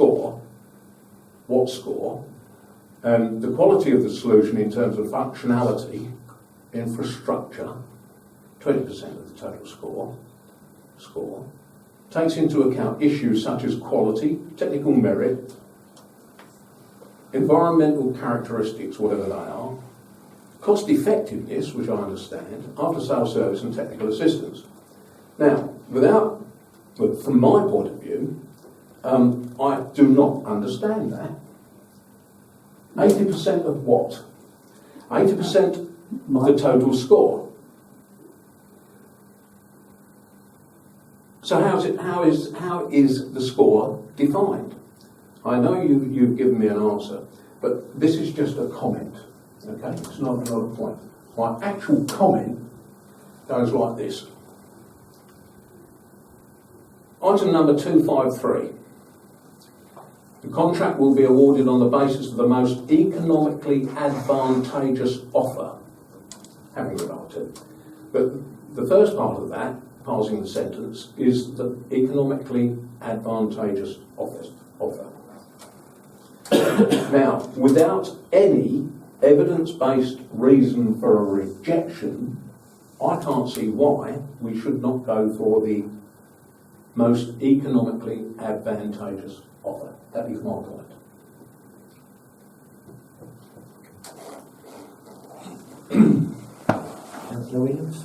score, what score, and the quality of the solution in terms of functionality, infrastructure, 20% of the total score, takes into account issues such as quality, technical merit, environmental characteristics, whatever they are, cost effectiveness, which I understand, after-sales service and technical assistance. Now, from my point of view, I do not understand that. 80% of what? 80% of the total score. So how is the score defined? I know you've given me an answer, but this is just a comment, okay? It's not a point. My actual comment goes like this. Item number 253. The contract will be awarded on the basis of the most economically advantageous offer. Having regard to. But the first part of that, passing the sentence, is the economically advantageous offer. Now, without any evidence-based reason for a rejection, I can't see why we should not go for the most economically advantageous offer. That is my point. Councillor Williams?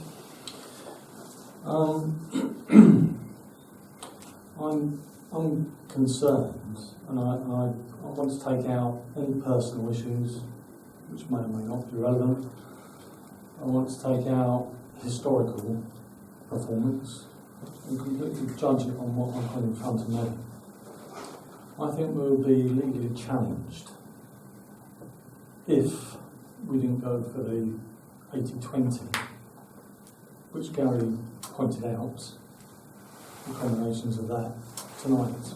I'm concerned, and I want to take out any personal issues which may or may not be relevant. I want to take out historical performance and completely judge it on what I've got in front of me. I think we'll be legally challenged if we didn't go for the 80-20, which Gary pointed out, the combinations of that tonight.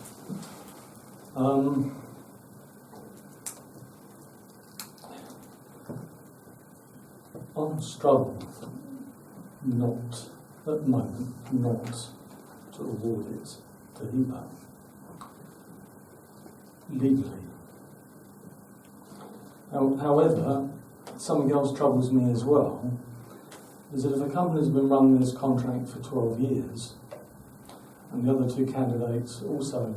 I struggle not, at the moment, not to award it to HEPA legally. However, something else troubles me as well, is that if a company's been running this contract for 12 years, and the other two candidates also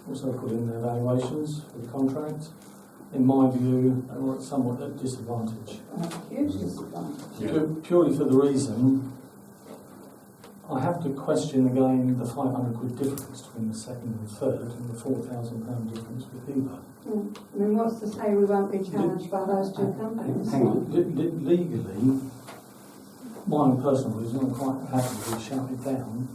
put in their evaluations for the contract, in my view, they were somewhat at disadvantage. Huge disadvantage. Purely for the reason, I have to question again the £500 difference between the second and third, and the £4,000 difference with HEPA. I mean, what's to say we won't be challenged by those two companies? Hang on. Legally, my own personal reason, I'm quite happy to shout it down.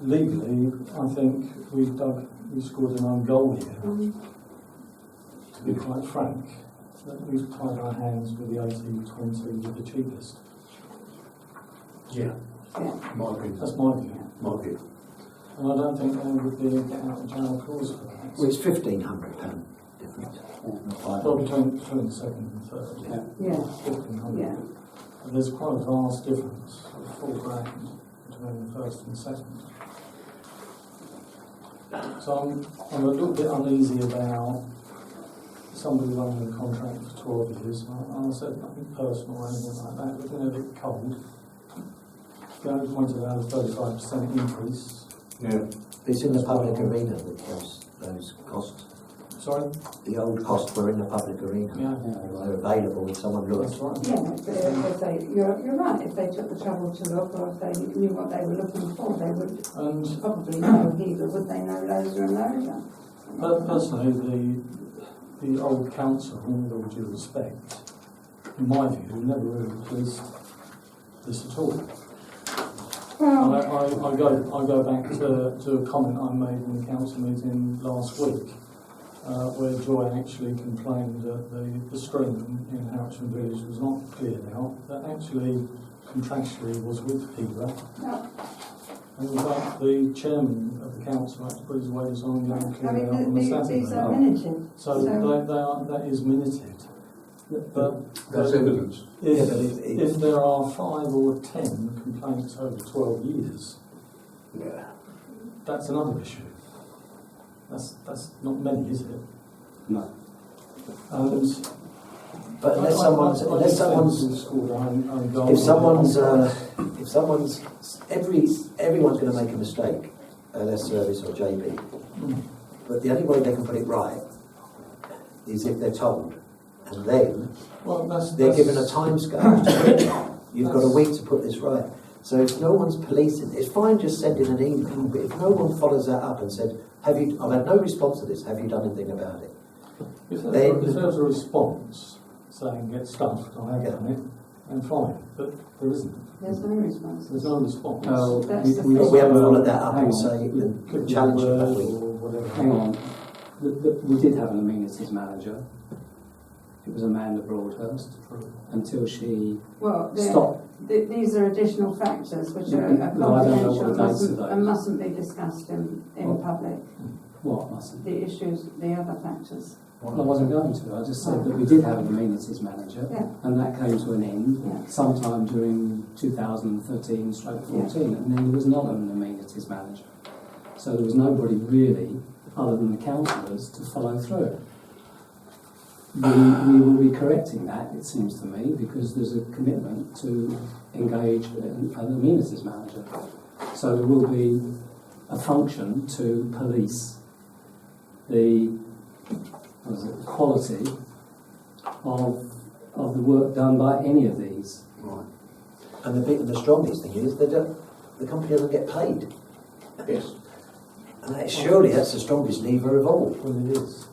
Legally, I think we scored an own goal here. To be quite frank, that we've tied our hands with the 80-20 with the cheapest. Yeah. My opinion. That's my view. My view. And I don't think there would be a get out of jail clause for that. Well, it's £1,500 difference. Well, between the second and third. Yeah. 1,500. Yeah. And there's quite a vast difference of £4,000 between the first and second. So I'm a little bit uneasy about somebody running the contract for 12 years. I said nothing personal or anything like that. We're getting a bit cold. Gary pointed out a 35% increase. Yeah. It's in the public arena, those costs. Sorry? The old costs were in the public arena. Yeah. They're available if someone looks. That's right. Yeah, but if they, you're right, if they took the trouble to look, or if they knew what they were looking for, they would probably know HEPA, would they know Loza and Loza? But personally, the old council, with all due respect, in my view, never really policed this at all. Well, I go back to a comment I made in the council meeting last week, where Joy actually complained that the stream in Harrietsham Village was not cleared out, that actually contractually was with HEPA. no. And in fact, the chairman of the council had to put his wages on and go and I clear it out on the mean, Saturday. these are minuted. So that is minuted. But That's evidence. if there are 5 or 10 complaints over 12 years, Yeah. that's another issue. That's not many, is it? No. And But if everyone's going to make a mistake, LS Service or JB. But the only way they can put it right is if they're told, and then they're given a time scale. You've got a week to put this right. So if no one's policing, it's fine just sending an email, but if no one follows that up and said, I've had no response to this, have you done anything about it? If there was a response saying get stuffed, I have done it, then fine. But there isn't. There's no response. There's no response. Oh, That's the We thing. haven't followed that up Hang and on. say, Could be challenge a it that word week. or whatever. Hang on. We did have an amenities manager. It was Amanda Broadhurst until she Well, stopped. these are additional factors which are No, I don't know what confidential the dates of those. and mustn't be discussed in public. What mustn't? The issues, the other factors. I wasn't going to. I just said that we did have an amenities manager, Yeah. and that came to an end Yeah. sometime during 2013/14, and then there was not an amenities manager. So there was nobody really, other than the councillors, to follow through. We will be correcting that, it seems to me, because there's a commitment to engage an amenities manager. So there will be a function to police the quality of the work done by any of these. Right. And the strongest thing is that the company doesn't get paid. Yes. And surely that's the strongest lever of all. Well, it is.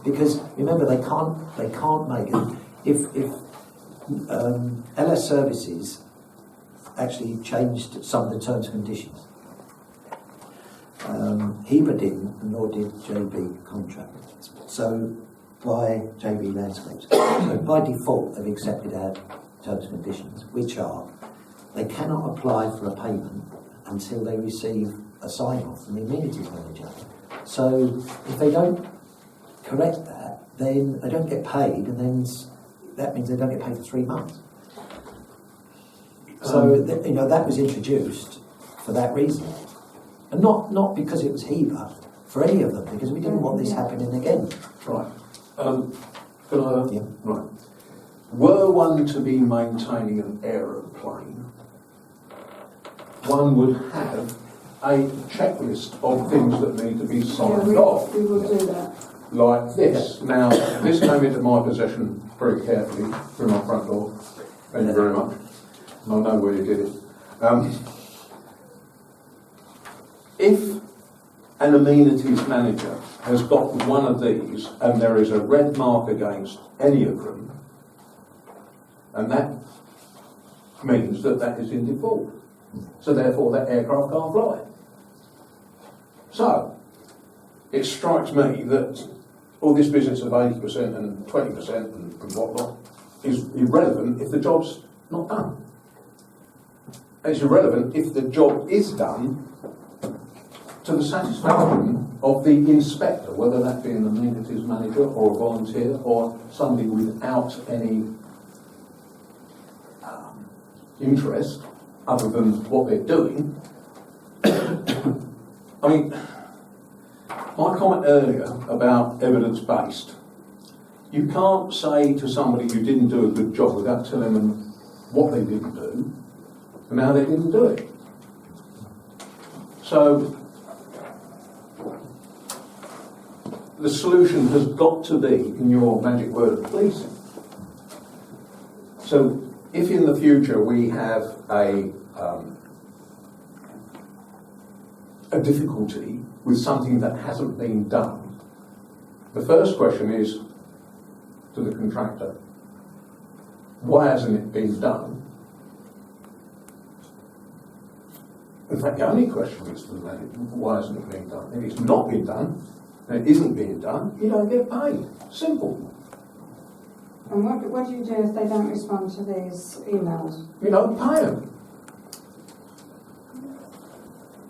Because remember, they can't make it. If LS Services actually changed some of the terms and conditions, HEBA didn't, nor did JB contract. So by JB Landscapes, so by default they've accepted our terms and conditions, which are they cannot apply for a payment until they receive a sign-off from the amenities manager. So if they don't correct that, then they don't get paid, and then that means they don't get paid for 3 months. So that was introduced for that reason, and not because it was HEBA, for any of them, because we didn't want this happening again. Right. Can I? Yeah. Right. Were one to be maintaining an aeroplane, one would have a checklist of things that need to be signed off. We will do that. Like this. Now, this came into my possession very carefully through my front door. Thank you very much. I know where you did it. If an amenities manager has got one of these and there is a red mark against any of them, and that means that that is in default. So therefore that aircraft can't fly. So, it strikes me that all this business of 80% and 20% and whatnot is irrelevant if the job's not done. It's irrelevant if the job is done to the satisfaction of the inspector, whether that be an amenities manager or a volunteer or somebody without any interest other than what they're doing. I mean, my comment earlier about evidence-based, you can't say to somebody who didn't do a good job without telling them what they didn't do and how they didn't do it. So the solution has got to be, in your magic word, of policing. So if in the future we have a difficulty with something that hasn't been done, the first question is to the contractor, why hasn't it been done? In fact, the only question is to the manager, why hasn't it been done? If it's not been done, and it isn't being done, you don't get paid. Simple. And what do you do if they don't respond to these emails? You don't pay them.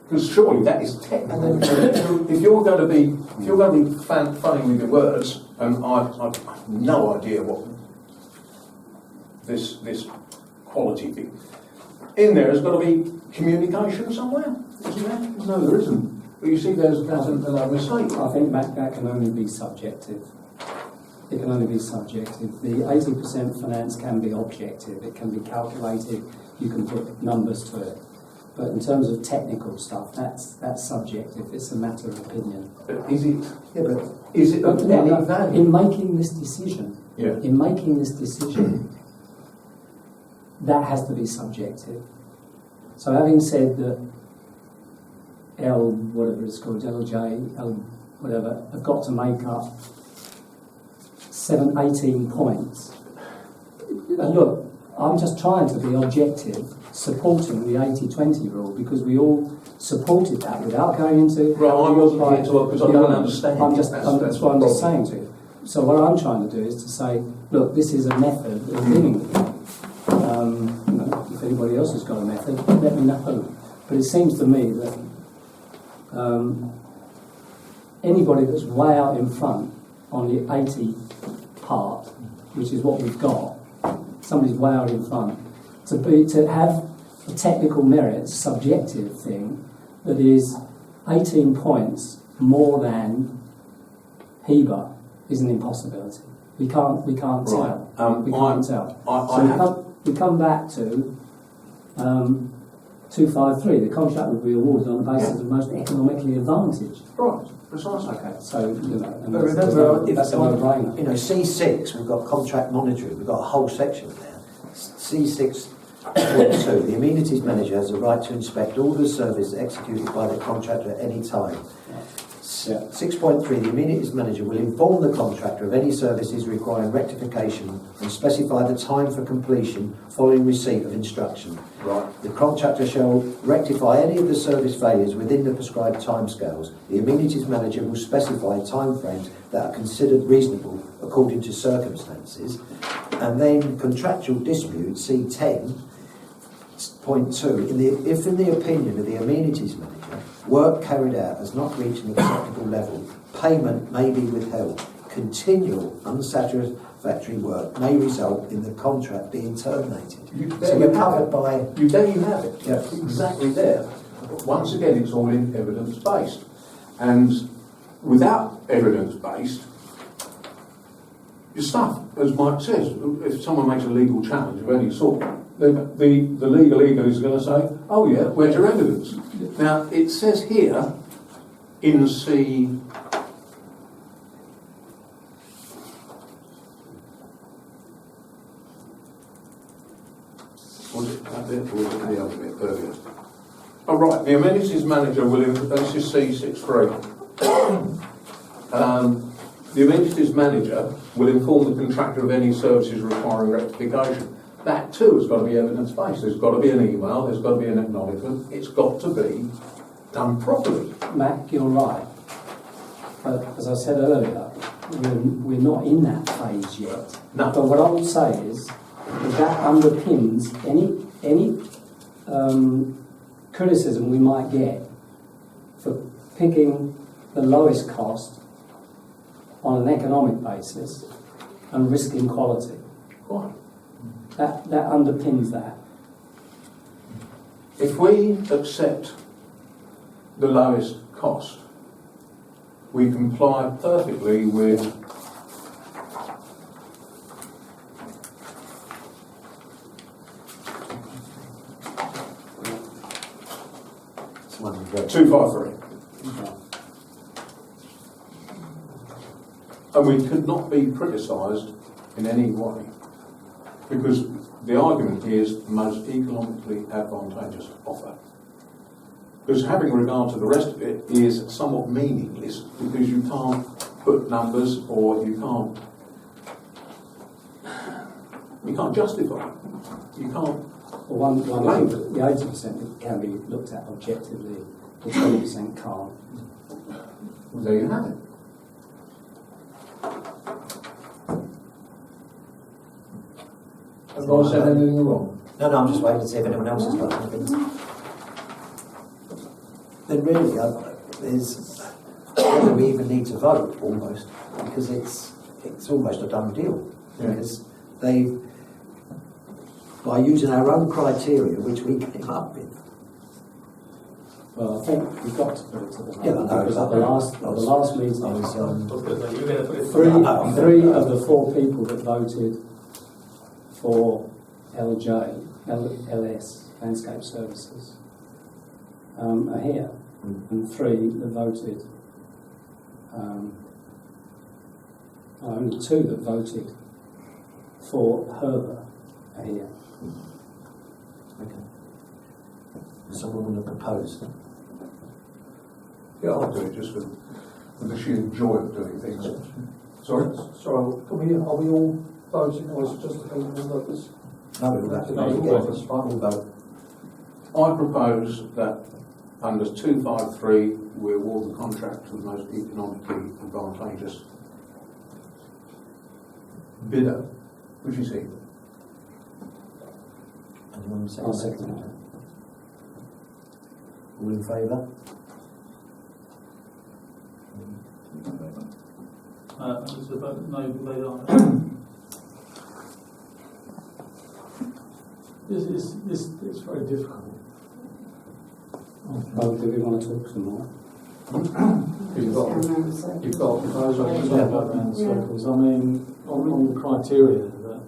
Because surely that is technical. If you're going to be funny with your words, and I've no idea what this quality thing. In there has got to be communication somewhere, isn't there? No, there isn't. But you see, there's a mistake. I think that can only be subjective. It can only be subjective. The 80% finance can be objective. It can be calculated. You can put numbers to it. But in terms of technical stuff, that's subjective. It's a matter of opinion. But is it? Yeah, but Is it of any value? In making this decision, Yeah. that has to be subjective. So having said that whatever it's called, LJ, whatever, have got to make up 18 points. And look, I'm just trying to be objective, supporting the 80-20 rule, because we all supported that without going into... Right, I wasn't here to because I don't understand. That's what I'm just saying to you. So what I'm trying to do is to say, look, this is a method of dealing with it. If anybody else has got a method, let me know. But it seems to me that anybody that's way out in front on the 80 part, which is what we've got, somebody's way out in front, to have a technical merit, subjective thing that is 18 points more than Heber is an impossibility. We can't tell. We can't tell. We come back to 253. The contract will be awarded on the basis of most economically advantaged. Right, precisely. Okay, so and but remember, if that's a no-brainer. C6, we've got contract monitoring. We've got a whole section there. C6.2, the amenities manager has the right to inspect all the service executed by the contractor at any time. 6.3, the amenities manager will inform the contractor of any services requiring rectification and specify the time for completion following receipt of instruction. Right. The contractor shall rectify any of the service failures within the prescribed timescales. The amenities manager will specify timeframes that are considered reasonable according to circumstances. And then contractual disputes, C10.2, if in the opinion of the amenities manager, work carried out has not reached an acceptable level, payment may be withheld. Continual unsatisfactory work may result in the contract being terminated. So we're covered by... There you have it. Yeah. Exactly there. But once again, it's all in evidence-based. And without evidence-based, your stuff, as Mike says, if someone makes a legal challenge of any sort, then the legal ego is going to say, oh yeah, where's your evidence? Now, it says here in C... Was it that bit or was it the other bit earlier? Oh right, the amenities manager will... This is C63. The amenities manager will inform the contractor of any services requiring rectification. That too has got to be evidence-based. There's got to be an email, there's got to be an acknowledgement, it's got to be done properly. Mac, you're right. But as I said earlier, we're not in that phase yet. No. But what I will say is that underpins any criticism we might get for picking the lowest cost on an economic basis and risking quality. Right. That underpins that. If we accept the lowest cost, we comply perfectly with It's one of the- 253. And we could not be criticised in any way, because the argument is the most economically advantageous offer. Because having regard to the rest of it is somewhat meaningless, because you can't put numbers or you can't justify it. You can't. Well, one thing, the 80% can be looked at objectively, the 20% can't. Well, there you have it. Have I said anything wrong? No, I'm just waiting to see if anyone else has got anything. Then really, there's whether we even need to vote almost, because it's almost a done deal. Yeah. Because by using our own criteria, which we came up with, Well, I think we've got to put it to the vote. Yeah, I know, because at the last meeting, I was, You're going to put it three of the four people that voted for LS, Landscape Services, are here, and three that voted, only two that voted for Herber are here. okay. Someone want to propose? Yeah, I'll do it just for the sheer joy of doing things. Sorry? Sorry, are we all voting, or is it just the people who vote? No, we'll have to No, vote we'll again. vote, it's fine. We'll vote. I propose that under 253 we award the contract to the most economically advantageous bidder, which is he. Anyone say I'll second that. All in favour? It's a vote, no, they are. It's very difficult. Oh, do we want to talk some more? You've got proposals, Yeah. go around circles. I mean, on the criteria that I've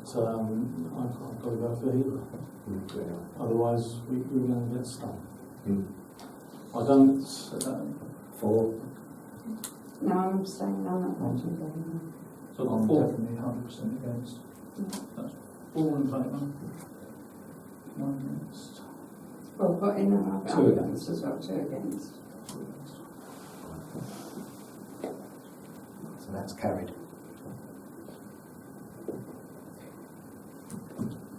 got to go for either. Otherwise, we're going to get stuck. I don't. Four? No, I'm saying I'm not voting for him. So I've got I'm four. definitely 100% against. That's four in favour. One against. Well, put in a Two against. as well, two against. So that's carried.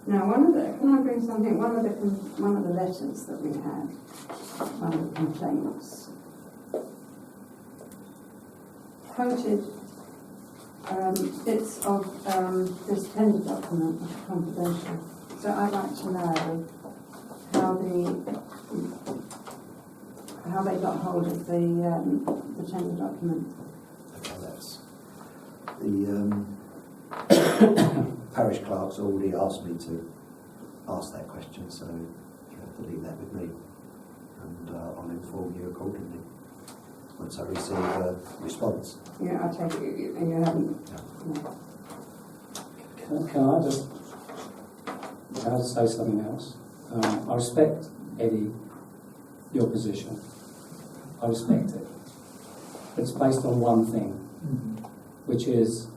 Now, can I bring something? One of the letters that we had, one of the complaints, quoted bits of this tender document, which is confidential. So I'd like to know how they got hold of the tender document. Okay, that's the parish clerk's already asked me to ask that question, so you have to leave that with me, and I'll inform you accordingly once I receive a response. Yeah, I take it you haven't. No. Can I just say something else? I respect, Eddie, your position. I respect it. But it's based on one thing, which is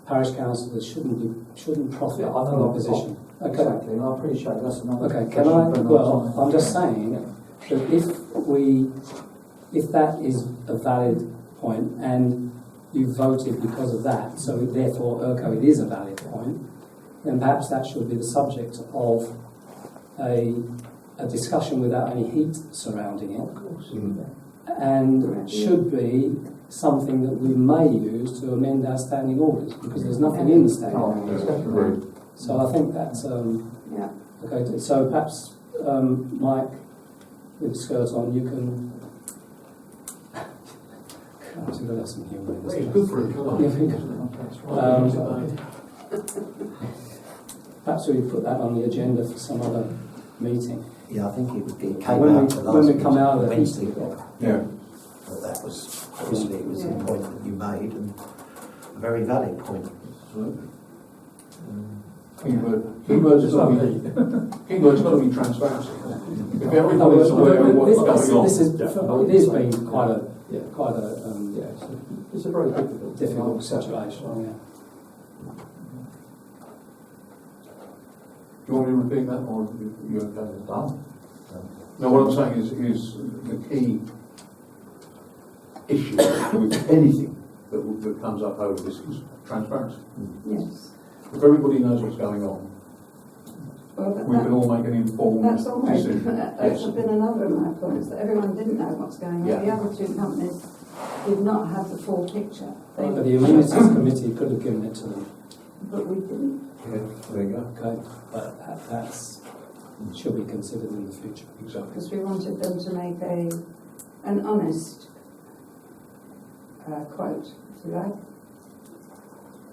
parish councillors shouldn't profit from a position. Okay. Exactly, and I appreciate that's another. Okay, can I? Well, I'm just saying that if that is a valid point and you voted because of that, so therefore, ergo, it is a valid point, then perhaps that should be the subject of a discussion without any heat surrounding it. Of course. And should be something that we may use to amend our standing orders, because there's nothing in the standing orders. So I think that's Yeah. okay. So perhaps Mike, with the skirt on, you can. I've got some humour in this. It's good for Perhaps we put that on the agenda for some other meeting. Yeah, I think it came When out the last we come out of the Wednesday. Yeah. But that was obviously it was a point that you made, and a very valid point. Keyword's got to be transparency. If everybody's aware of what's going on. It has been quite a It's a very difficult. difficult situation. Yeah. Do you want me to repeat that, or you okay with that? No, what I'm saying is the key issue with anything that comes up over this is transparency. Yes. If everybody knows what's going on, Well, we can all make an informed that's always decision. that's Yes. been another of my points, that everyone didn't know what's going on. Yeah. The other two companies did not have the full picture. But the amenities committee could have given it to them. But we didn't. Yeah, there you go. Okay, but that's should be considered in the future. Exactly. Because we wanted them to make an honest quote, if you like,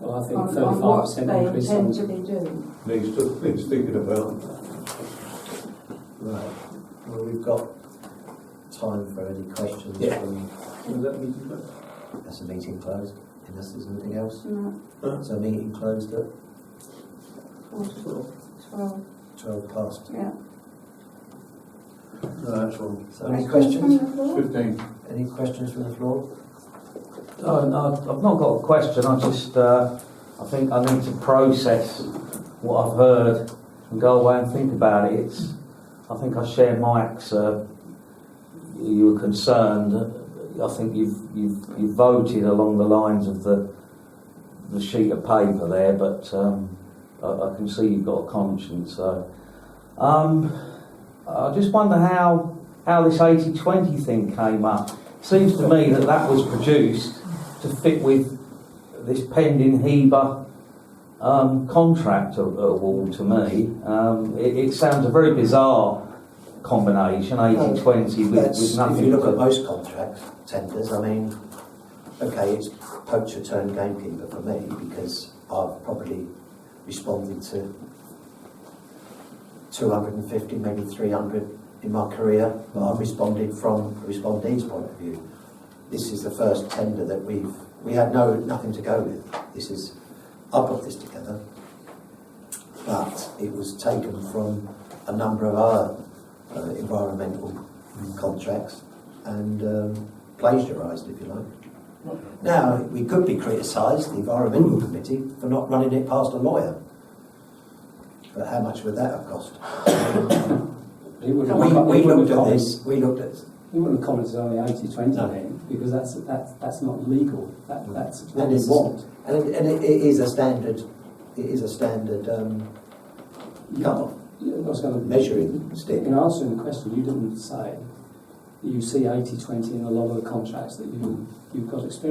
Well, I think on what 35% they increase intend on. to be doing. Needs thinking about. Right. Well, we've got time for any questions Yeah. from, Is that meeting closed? that's the meeting closed, unless there's anything else. No, So meeting closed at 12, 12 past. yeah. No, that's wrong. So any questions? 15. Any questions from the floor? No, I've not got a question. I just, I think I need to process what I've heard and go away and think about it. I think I share Mike's. You were concerned. I think you've voted along the lines of the sheet of paper there, but I can see you've got a conscience. So, I just wonder how this 80-20 thing came up. Seems to me that was produced to fit with this pending HEBA contract award to me. It sounds a very bizarre combination, 80-20 with nothing. If you look to- at most contract tenders, I mean, okay, it's poacher turned gamekeeper for me because I've probably responded to 250, maybe 300 in my career, but I've responded from a respondee's point of view. This is the first tender that we had nothing to go with. I put this together, but it was taken from a number of other environmental contracts and plagiarised, if you like. Now, we could be criticised, the Environmental Committee, for not running it past a lawyer. But how much would that have cost? He We wouldn't looked at comment- this, we looked at... He wouldn't have commented on the 80-20 No. thing because that's not legal. That's what And we it's- want. And it is a standard, cut-off, I was going to measuring stick. In answering the question, you didn't say you see 80-20 in a lot of the contracts that you've got experience